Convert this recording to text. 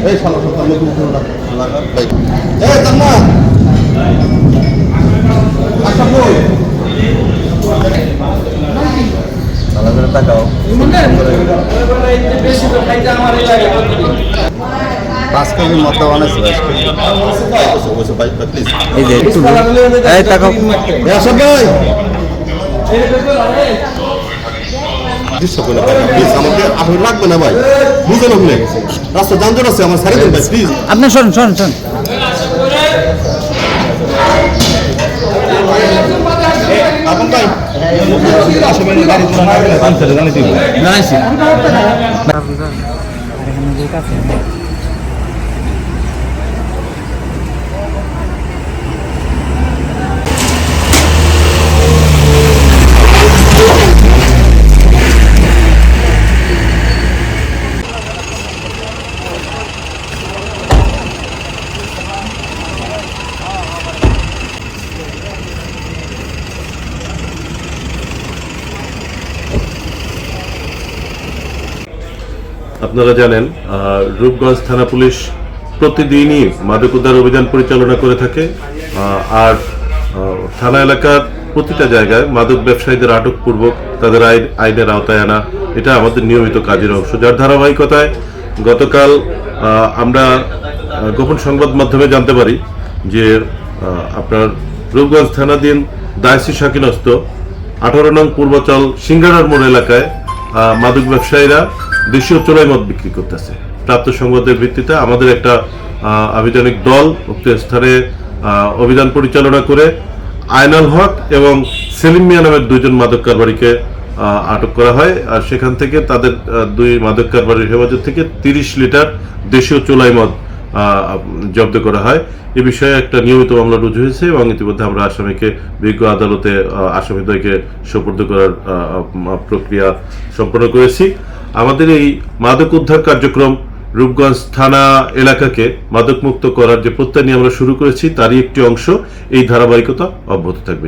এই শালা সকাল লোক উঠে লাগা ভাই এই তাম্মা আচ্ছা বল শালা করে তাকাও বেশি তো খাইতে আমারই লাগে 5 কেজি মতো অনেক আছে ভাই প্লিজ এই যে এই তাকাও এই সব ভাই আমাকে আপনি লাগবে না ভাই বুঝেন আপনি রাস্তা যানজট আছে আমার সারি দেন ভাই প্লিজ আপনি শোন আপন ভাই আসলে গাড়ি চলা না গেলে বান চলে জানি দিব জানাইছি আপনারা জানেন রূপগঞ্জ থানা পুলিশ প্রতিদিনই মাদক উদ্ধার অভিযান পরিচালনা করে থাকে আর থানা এলাকার প্রতিটা জায়গায় মাদক ব্যবসায়ীদের আটকপূর্বক তাদের আইনের আওতায় আনা এটা আমাদের নিয়মিত কাজের অংশ, যার ধারাবাহিকতায় গতকাল আমরা গোপন সংবাদ মাধ্যমে জানতে পারি যে আপনার রূপগঞ্জ থানাধীন দায়সী শাকিনস্ত 18 নং পূর্বাচল সিঙ্গারার মোড় এলাকায় মাদক ব্যবসায়ীরা দেশীয় চোলাই মদ বিক্রি করতেছে। প্রাপ্ত সংবাদের ভিত্তিতে আমাদের একটা আভিযানিক দল উক্ত স্থানে অভিযান পরিচালনা করে আয়নাল হক এবং সেলিম মিয়া নামের দুইজন মাদক কারবারিকে আটক করা হয় আর সেখান থেকে তাদের দুই মাদক কারবারির হেফাজত থেকে 30 লিটার দেশীয় চোলাই মদ জব্দ করা হয়। এ বিষয়ে একটা নিয়মিত মামলা রুজু হয়েছে এবং ইতিমধ্যে আমরা আসামিকে বিজ্ঞ আদালতে আসামিদ্বয়কে সোপর্দ করার প্রক্রিয়া সম্পন্ন করেছি। আমাদের এই মাদক উদ্ধার কার্যক্রম রূপগঞ্জ থানা এলাকাকে মাদক মুক্ত করার যে প্রত্যয় নিয়ে আমরা শুরু করেছি তারই একটি অংশ, এই ধারাবাহিকতা অব্যাহত থাকবে।